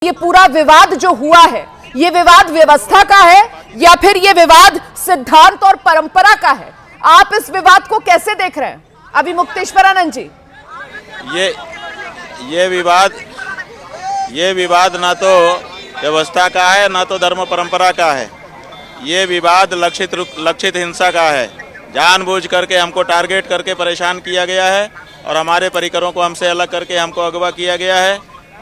ये पूरा विवाद जो हुआ है, ये विवाद व्यवस्था का है या फिर ये विवाद सिद्धांत और परंपरा का है? आप इस विवाद को कैसे देख रहे हैं अभी मुक्तेश्वरानंद जी? ये विवाद ना तो व्यवस्था का है ना तो धर्म परंपरा का है। ये विवाद लक्षित हिंसा का है। जानबूझ करके हमको टारगेट करके परेशान किया गया है और हमारे परिकरों को हमसे अलग करके हमको अगवा किया गया है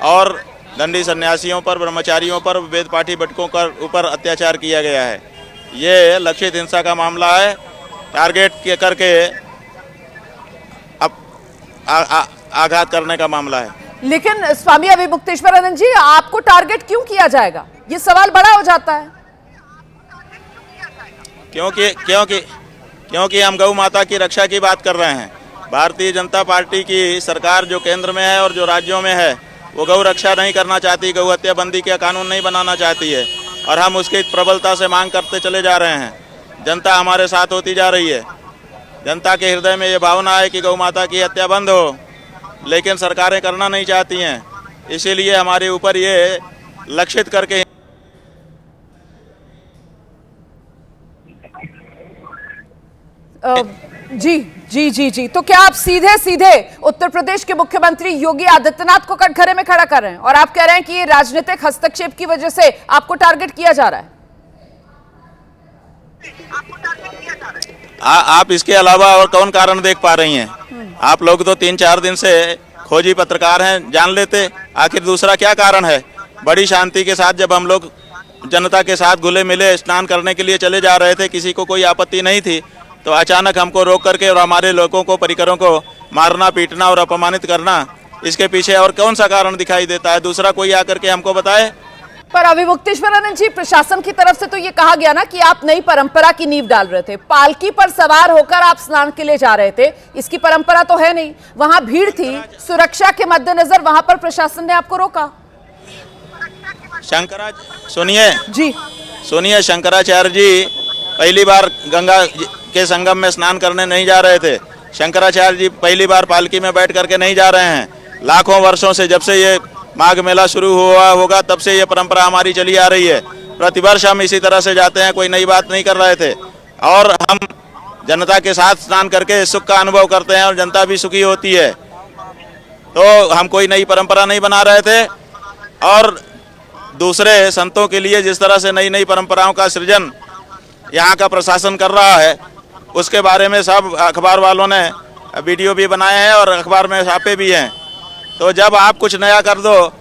और दंडी सन्यासियों पर, ब्रह्मचारियों पर, वेद पाठी बटकों के ऊपर अत्याचार किया गया है। ये लक्षित हिंसा का मामला है। टारगेट करके अब आघात करने का मामला है। लेकिन स्वामी अभी मुक्तेश्वरानंद जी, आपको टारगेट क्यों किया जाएगा? ये सवाल बड़ा हो जाता है। क्योंकि हम गौ माता की रक्षा की बात कर रहे हैं। भारतीय जनता पार्टी की सरकार जो केंद्र में है और जो राज्यों में है, वो गौ रक्षा नहीं करना चाहती, गौ हत्या बंदी का कानून नहीं बनाना चाहती है और हम उसकी प्रबलता से मांग करते चले जा रहे हैं। जनता हमारे साथ होती जा रही है। जनता के हृदय में ये भावना है कि गौ माता की हत्या बंद हो, लेकिन सरकारें करना नहीं चाहती हैं। इसीलिए हमारे ऊपर ये लक्षित करके जी। तो क्या आप सीधे उत्तर प्रदेश के मुख्यमंत्री योगी आदित्यनाथ को कटघरे में खड़ा कर रहे हैं और आप कह रहे हैं कि ये राजनीतिक हस्तक्षेप की वजह से आपको टारगेट किया जा रहा है? आप इसके अलावा और कौन कारण देख पा रही हैं? आप लोग तो 3-4 दिन से खोजी पत्रकार हैं, जान लेते। आखिर दूसरा क्या कारण है? बड़ी शांति के साथ जब हम लोग जनता के साथ घुले मिले स्नान करने के लिए चले जा रहे थे, किसी को कोई आपत्ति नहीं थी, तो अचानक हमको रोक करके और हमारे लोगों को, परिकरों को मारना, पीटना और अपमानित करना, इसके पीछे और कौन सा कारण दिखाई देता है? दूसरा कोई आकर के हमको बताए। पर अभी मुक्तेश्वरानंद जी, प्रशासन की तरफ से तो ये कहा गया ना कि आप नई परंपरा की नींव डाल रहे थे। पालकी पर सवार होकर आप स्नान के लिए जा रहे थे, इसकी परंपरा तो है नहीं। वहां भीड़ थी, सुरक्षा के मद्देनजर वहां पर प्रशासन ने आपको रोका। सुनिए, शंकराचार्य जी पहली बार गंगा के संगम में स्नान करने नहीं जा रहे थे। शंकराचार्य जी पहली बार पालकी में बैठ करके नहीं जा रहे हैं। लाखों वर्षों से, जब से ये माघ मेला शुरू हुआ होगा, तब से ये परंपरा हमारी चली आ रही है। प्रतिवर्ष हम इसी तरह से जाते हैं, कोई नई बात नहीं कर रहे थे और हम जनता के साथ स्नान करके सुख का अनुभव करते हैं और जनता भी सुखी होती है। तो हम कोई नई परंपरा नहीं बना रहे थे और दूसरे संतों के लिए जिस तरह से नई परंपराओं का सृजन यहाँ का प्रशासन कर रहा है, उसके बारे में सब अखबार वालों ने वीडियो भी बनाए हैं और अखबार में छापे भी हैं। तो जब आप कुछ नया कर दो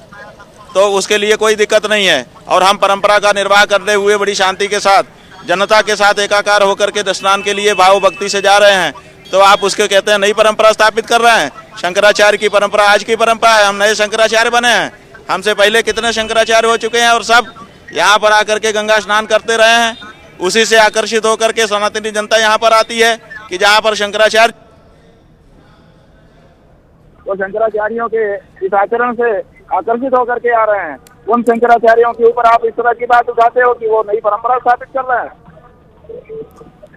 तो उसके लिए कोई दिक्कत नहीं है और हम परंपरा का निर्वाह करते हुए बड़ी शांति के साथ, जनता के साथ एकाकार होकर के स्नान के लिए भाव भक्ति से जा रहे हैं। तो आप उसके कहते हैं नई परंपरा स्थापित कर रहे हैं। शंकराचार्य की परंपरा आज की परंपरा है, हम नए शंकराचार्य बने हैं। हमसे पहले कितने शंकराचार्य हो चुके हैं और सब यहाँ पर आकर के गंगा स्नान करते रहे हैं। उसी से आकर्षित होकर के सनातनी जनता यहाँ पर आती है कि जहाँ पर शंकराचार्य, वो शंकराचार्यों के इस आचरण से आकर्षित होकर के आ रहे हैं। उन शंकराचार्यों के ऊपर आप इस तरह की बात उठाते हो कि वो नई परंपरा स्थापित कर रहे हैं।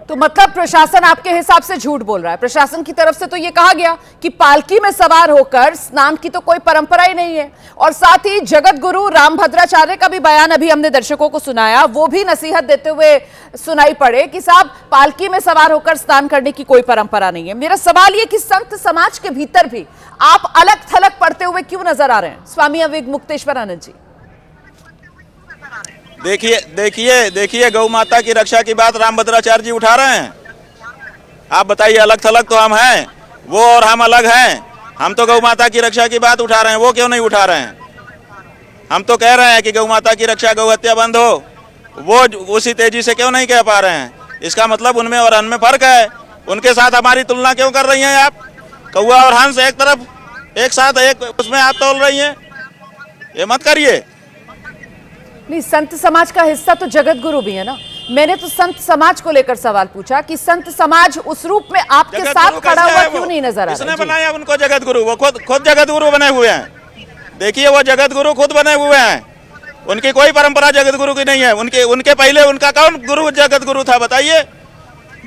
तो मतलब प्रशासन आपके हिसाब से झूठ बोल रहा है। प्रशासन की तरफ से तो ये कहा गया कि पालकी में सवार होकर स्नान की तो कोई परंपरा ही नहीं है और साथ ही जगत गुरु रामभद्राचार्य का भी बयान अभी हमने दर्शकों को सुनाया, वो भी नसीहत देते हुए सुनाई पड़े कि साहब पालकी में सवार होकर स्नान करने की कोई परंपरा नहीं है। मेरा सवाल ये कि संत समाज के भीतर भी आप अलग थलग पढ़ते हुए क्यों नजर आ रहे हैं स्वामी अभी मुक्तेश्वरानंद जी? देखिए गौ माता की रक्षा की बात रामभद्राचार्य जी उठा रहे हैं। आप बताइए, अलग थलग तो हम हैं, वो और हम अलग हैं। हम तो गौ माता की रक्षा की बात उठा रहे हैं, वो क्यों नहीं उठा रहे हैं? हम तो कह रहे हैं कि गौ माता की रक्षा, गौ हत्या बंद हो, वो उसी तेजी से क्यों नहीं कह पा रहे हैं? इसका मतलब उनमें और हमें फर्क है। उनके साथ हमारी तुलना क्यों कर रही हैं आप? कौआ और हंस एक तरफ, एक साथ एक उसमें आप तोल रही हैं, ये मत करिए। नहीं, संत समाज का हिस्सा तो जगत गुरु भी है ना। मैंने तो संत समाज को लेकर सवाल पूछा कि संत समाज उस रूप में आपके साथ खड़ा हुआ क्यों नहीं नजर आ रहा? किसने बनाया उनको जगत गुरु? वो खुद जगत गुरु बने हुए हैं। देखिए, वो जगत गुरु खुद बने हुए हैं। उनकी कोई परंपरा जगत गुरु की नहीं है। उनके पहले उनका कौन गुरु जगत गुरु था बताइए,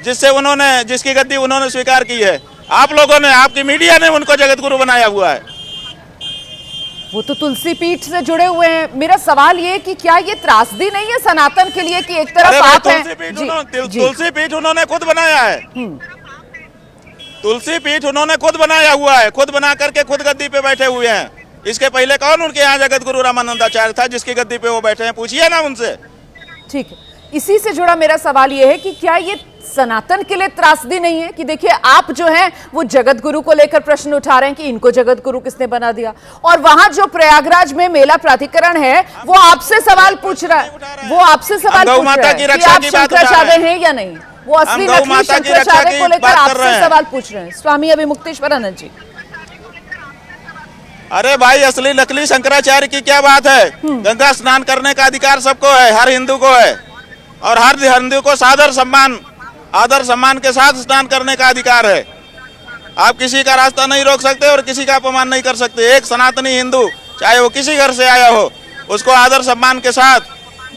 जिसकी गद्दी उन्होंने स्वीकार की है? आप लोगों ने, आपकी मीडिया ने उनको जगत गुरु बनाया हुआ है। वो तो तुलसी पीठ से जुड़े हुए हैं। मेरा सवाल ये कि क्या ये त्रासदी नहीं है सनातन के लिए कि एक तरफ आप हैं? तुलसी पीठ उन्होंने खुद बनाया है। तुलसी पीठ उन्होंने खुद बनाया हुआ है, खुद बना करके खुद गद्दी पे बैठे हुए हैं। इसके पहले कौन उनके यहाँ जगत गुरु रामानंदाचार्य था जिसकी गद्दी पे वो बैठे हैं? पूछिए ना उनसे। ठीक है, इसी से जुड़ा मेरा सवाल ये है कि क्या ये सनातन के लिए त्रासदी नहीं है कि देखिए आप जो हैं वो जगत गुरु को लेकर प्रश्न उठा रहे हैं कि इनको जगत गुरु किसने बना दिया, और वहां जो प्रयागराज में मेला प्राधिकरण है वो आपसे सवाल पूछ रहा है, वो आपसे सवाल पूछ रहा है कि आप शंकराचार्य हैं या नहीं। वो असली नकली शंकराचार्य को लेकर आपसे सवाल पूछ रहे हैं स्वामी अभिमुक्तेश्वरानंद जी। अरे भाई, असली नकली शंकराचार्य की क्या बात है? गंगा स्नान करने का अधिकार सबको है, हर हिंदू को है, और हर हिंदू को आदर सम्मान के साथ स्नान करने का अधिकार है। आप किसी का रास्ता नहीं रोक सकते और किसी का अपमान नहीं कर सकते। एक सनातनी हिंदू चाहे वो किसी घर से आया हो, उसको आदर सम्मान के साथ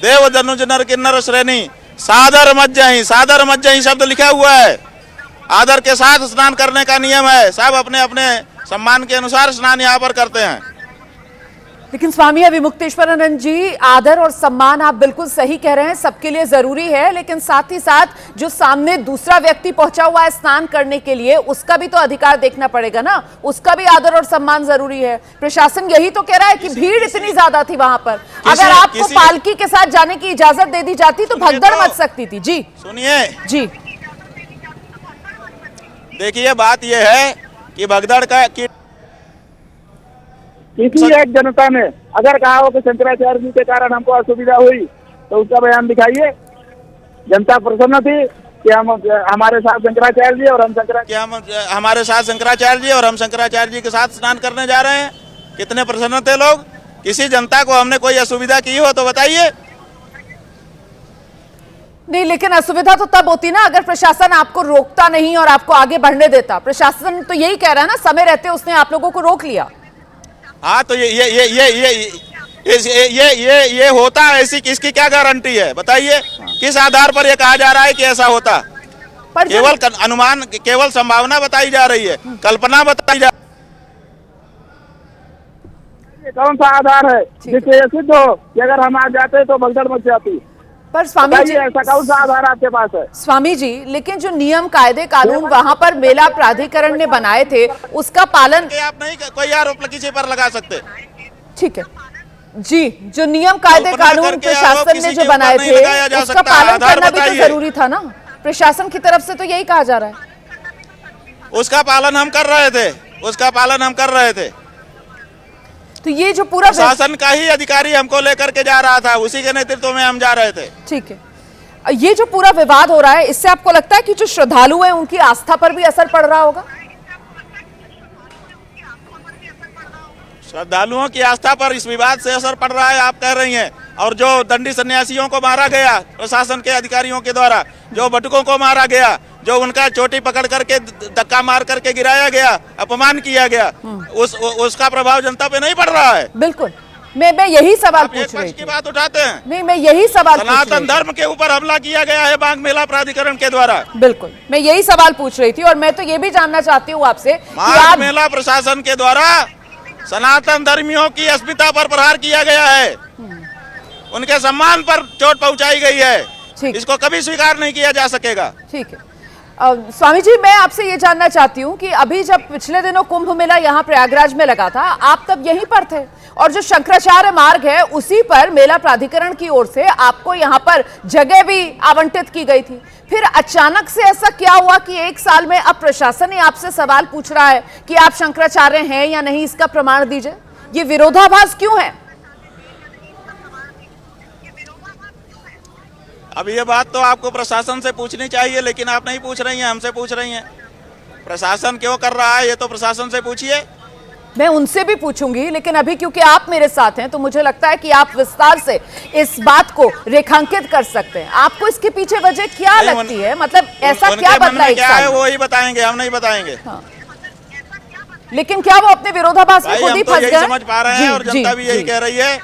देव जनुज नर किन्नर श्रेणी सादर मज्जहि शब्द लिखा हुआ है। आदर के साथ स्नान करने का नियम है। सब अपने अपने सम्मान के अनुसार स्नान यहाँ पर करते हैं। लेकिन स्वामी अभिमुक्तेश्वरानंद जी, आदर और सम्मान आप बिल्कुल सही कह रहे हैं, सबके लिए जरूरी है, लेकिन साथ ही साथ जो सामने दूसरा व्यक्ति पहुंचा हुआ है स्नान करने के लिए, उसका भी तो अधिकार देखना पड़ेगा ना, उसका भी आदर और सम्मान जरूरी है। प्रशासन यही तो कह रहा है कि भीड़ इतनी ज्यादा थी वहां पर, अगर आपको पालकी के साथ जाने की इजाजत दे दी जाती तो भगदड़ मच सकती थी। जी सुनिए जी, देखिए बात यह है कि भगदड़ का किसी एक जनता ने अगर कहा हो कि शंकराचार्य जी के कारण हमको असुविधा हुई तो उसका बयान दिखाइए। जनता प्रसन्न थी कि हमारे साथ शंकराचार्य जी और हमारे साथ शंकराचार्य जी और हम शंकराचार्य जी के साथ स्नान करने जा रहे हैं। कितने प्रसन्न थे लोग। किसी जनता को हमने कोई असुविधा की हो तो बताइए। नहीं, लेकिन असुविधा तो तब होती ना अगर प्रशासन आपको रोकता नहीं और आपको आगे बढ़ने देता। प्रशासन तो यही कह रहा है ना, समय रहते उसने आप लोगों को रोक लिया। हाँ, तो ये होता है, ऐसी किसकी क्या गारंटी है? बताइए किस आधार पर ये कहा जा रहा है कि ऐसा होता? पर केवल अनुमान, केवल संभावना बताई जा रही है, कल्पना बताई जा। ये कौन सा आधार है जिससे ये सिद्ध हो कि अगर हम आ जाते तो भगदड़ मच जाती? पर स्वामी जी, ऐसा कौन सा आधार आपके पास है? स्वामी जी, लेकिन जो नियम कायदे कानून वहां पर मेला प्राधिकरण ने बनाए थे उसका पालन आप नहीं कोई आरोप किसी पर लगा सकते। ठीक है जी, जो नियम कायदे कानून प्रशासन ने जो बनाए थे उसका पालन करना भी तो जरूरी था ना। प्रशासन की तरफ से तो यही कहा जा रहा है। उसका पालन हम कर रहे थे। तो ये जो पूरा शासन का ही अधिकारी हमको लेकर के जा रहा था, उसी के नेतृत्व में हम जा रहे थे। ठीक है, ये जो पूरा विवाद हो रहा है इससे आपको लगता है कि जो श्रद्धालु हैं उनकी आस्था पर भी असर पड़ रहा होगा? श्रद्धालुओं की आस्था पर इस विवाद से असर पड़ रहा है, आप कह रही हैं। और जो दंडी सन्यासियों को मारा गया प्रशासन के अधिकारियों के द्वारा, जो बटुकों को मारा गया, जो उनका चोटी पकड़ करके धक्का मार करके गिराया गया, अपमान किया गया, उसका प्रभाव जनता पे नहीं पड़ रहा है? बिल्कुल, मैं यही सवाल पूछ रही थी। की बात उठाते हैं। नहीं, मैं यही सवाल सनातन धर्म के ऊपर हमला किया गया है बांग मेला प्राधिकरण के द्वारा। बिल्कुल, मैं यही सवाल पूछ रही थी और मैं तो ये भी जानना चाहती हूँ आपसे बांग मेला प्रशासन के द्वारा सनातन धर्मियों की अस्मिता पर प्रहार किया गया है, उनके सम्मान पर चोट पहुंचाई गई है। इसको कभी स्वीकार नहीं किया जा सकेगा। ठीक है, स्वामी जी, मैं आपसे ये जानना चाहती हूँ कि अभी जब पिछले दिनों कुंभ मेला यहाँ प्रयागराज में लगा था, आप तब यहीं पर थे और जो शंकराचार्य मार्ग है उसी पर मेला प्राधिकरण की ओर से आपको यहाँ पर जगह भी आवंटित की गई थी। फिर अचानक से ऐसा क्या हुआ कि एक साल में अब प्रशासन ही आपसे सवाल पूछ रहा है कि आप शंकराचार्य हैं या नहीं, इसका प्रमाण दीजिए। ये विरोधाभास क्यों है? अब ये बात तो आपको प्रशासन से पूछनी चाहिए, लेकिन आप नहीं पूछ रही हैं, हमसे पूछ रही हैं। प्रशासन क्यों कर रहा है ये तो प्रशासन से पूछिए। मैं उनसे भी पूछूंगी, लेकिन अभी क्योंकि आप मेरे साथ हैं तो मुझे लगता है कि आप विस्तार से इस बात को रेखांकित कर सकते हैं। आपको इसके पीछे वजह क्या लगती है? मतलब ऐसा क्या बदला एक साल में? वो ही बताएंगे, हम नहीं बताएंगे। हाँ। लेकिन क्या वो अपने विरोधाभास में खुद ही फंस गए? समझ पा रहे हैं और जनता भी यही कह रही है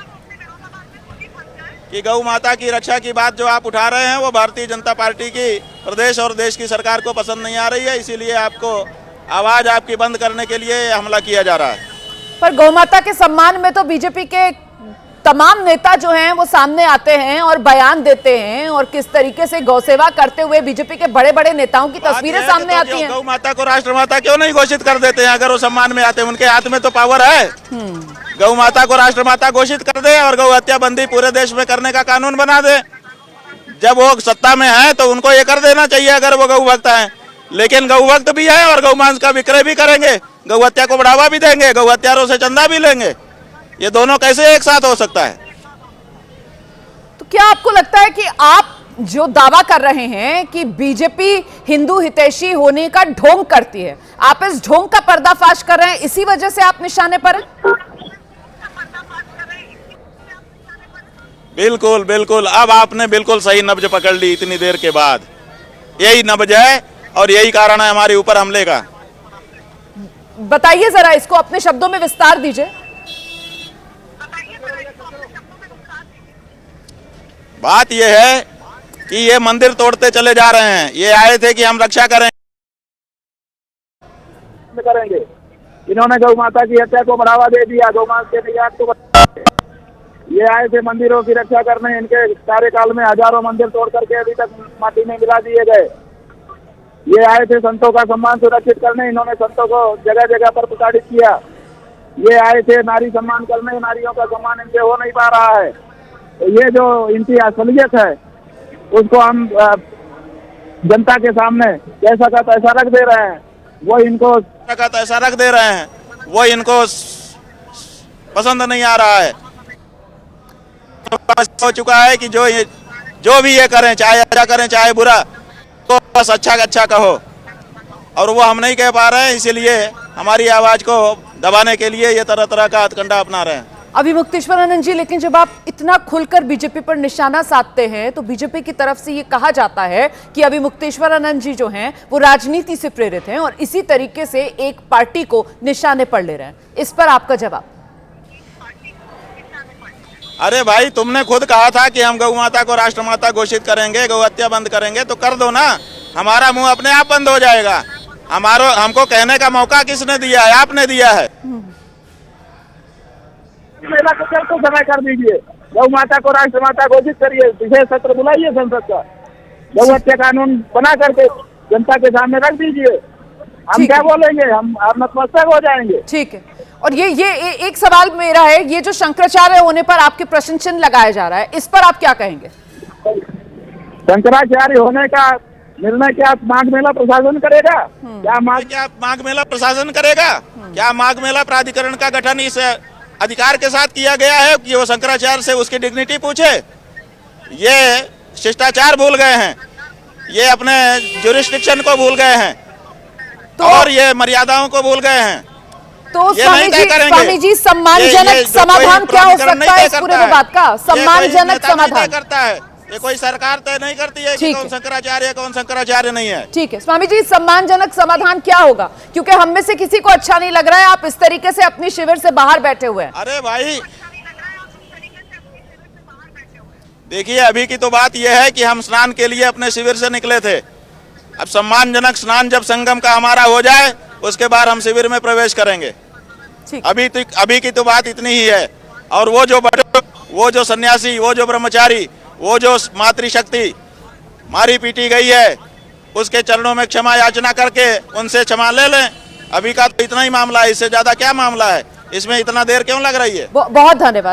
कि गौ माता की रक्षा की बात जो आप उठा रहे हैं वो भारतीय जनता पार्टी की प्रदेश और देश की सरकार को पसंद नहीं आ रही है, इसीलिए आपको आवाज आपकी बंद करने के लिए हमला किया जा रहा है। पर गौमाता के सम्मान में तो बीजेपी के तमाम नेता जो हैं वो सामने आते हैं और बयान देते हैं, और किस तरीके से गौ सेवा करते हुए बीजेपी के बड़े बड़े नेताओं की तस्वीरें सामने आती हैं। गौ माता को राष्ट्रमाता क्यों नहीं घोषित कर देते हैं? अगर वो सम्मान में आते हैं, उनके हाथ में तो पावर है। गौ माता को राष्ट्रमाता घोषित कर दे और गौ हत्या बंदी पूरे देश में करने का कानून बना दे। जब वो सत्ता में है तो उनको ये कर देना चाहिए अगर वो गौ भक्त है। लेकिन गौ भक्त भी है और गौ मांस का विक्रय भी करेंगे, गौ हत्या को बढ़ावा भी देंगे, गौ हत्यारों से चंदा भी लेंगे। ये दोनों कैसे एक साथ हो सकता है? तो क्या आपको लगता है कि आप जो दावा कर रहे हैं कि बीजेपी हिंदू हितैषी होने का ढोंग करती है, आप इस ढोंग का पर्दाफाश कर रहे हैं, इसी वजह से आप निशाने पर हैं? बिल्कुल बिल्कुल, अब आपने बिल्कुल सही नब्ज पकड़ ली इतनी देर के बाद। यही नब्ज है और यही कारण है हमारे ऊपर हमले का। बताइए जरा, इसको अपने शब्दों में विस्तार दीजिए। बात यह है कि ये मंदिर तोड़ते चले जा रहे हैं। ये आए थे कि हम रक्षा करेंगे। इन्होंने गौ माता की हत्या को बढ़ावा दे दिया, गौ मांस के निर्यात को। ये आए थे मंदिरों की रक्षा करने। इनके कार्यकाल में हजारों मंदिर तोड़ करके अभी तक माटी में मिला दिए गए। ये आए थे संतों का सम्मान सुरक्षित करने। इन्होंने संतों को जगह जगह पर प्रताड़ित किया। ये आए थे नारी सम्मान करने। नारियों का सम्मान इनसे हो नहीं पा रहा है। तो ये जो इनकी असलियत है उसको हम जनता के सामने जैसा का तैसा रख दे रहे हैं। वो इनको ऐसा रख दे रहे हैं, वो इनको पसंद नहीं आ रहा है। हो चुका है कि जो भी ये करें, चाहे अच्छा करें चाहे बुरा, तो बस अच्छा कहो। और वो हम नहीं कह पा रहे हैं, इसीलिए हमारी आवाज को दबाने के लिए ये तरह तरह का हथकंडा अपना रहे हैं। अभिमुक्तेश्वर आनंद जी, लेकिन जब आप इतना खुलकर बीजेपी पर निशाना साधते हैं तो बीजेपी की तरफ से ये कहा जाता है कि अभिमुक्तेश्वर आनंद जी जो हैं वो राजनीति से प्रेरित हैं और इसी तरीके से एक पार्टी को निशाने पर ले रहे हैं। इस पर आपका जवाब? अरे भाई, तुमने खुद कहा था कि हम गौ माता को राष्ट्रमाता घोषित करेंगे, गौ हत्या बंद करेंगे, तो कर दो ना। हमारा मुंह अपने आप बंद हो जाएगा। हमको कहने का मौका किसने दिया है? आपने दिया है। मेला को कल को समय कर दीजिए, गौ माता को राष्ट्रमाता घोषित करिए, विशेष सत्र बुलाइए संसद का, गौ हत्या कानून बना करके जनता के सामने रख दीजिए। हम क्या बोलेंगे? हम नतमस्तक हो जाएंगे। ठीक है। और ये एक सवाल मेरा है, ये जो शंकराचार्य होने पर आपके प्रश्न चिन्ह लगाया जा रहा है, इस पर आप क्या कहेंगे? शंकराचार्य होने का निर्णय क्या माघ मेला प्रशासन करेगा? क्या माघ मेला प्रशासन करेगा? क्या माघ मेला प्राधिकरण का गठन इस अधिकार के साथ किया गया है कि वो शंकराचार्य से उसकी डिग्निटी पूछे? ये शिष्टाचार भूल गए हैं, ये अपने जुरिस्डिक्शन को भूल गए हैं, तो और ये मर्यादाओं को भूल गए हैं। तो स्वामी जी सम्मानजनक समाधान क्या हो सकता है इस पूरे विवाद का? सम्मानजनक समाधान करता है ये कोई सरकार तय नहीं करती है कि कौन शंकराचार्य है कौन शंकराचार्य नहीं है। ठीक है स्वामी जी, सम्मानजनक समाधान क्या होगा? क्योंकि हम में से किसी को अच्छा नहीं लग रहा है आप इस तरीके से अपनी शिविर से बाहर बैठे हुए हैं। अरे भाई देखिए, अभी की तो बात यह है कि हम स्नान के लिए अपने शिविर से निकले थे। अब सम्मानजनक स्नान जब संगम का हमारा हो जाए उसके बाद हम शिविर में प्रवेश करेंगे। अभी की तो बात इतनी ही है। और वो जो सन्यासी, वो जो ब्रह्मचारी, वो जो मातृशक्ति मारी पीटी गई है, उसके चरणों में क्षमा याचना करके उनसे क्षमा ले लें। अभी का तो इतना ही मामला है, इससे ज्यादा क्या मामला है? इसमें इतना देर क्यों लग रही है? बहुत धन्यवाद।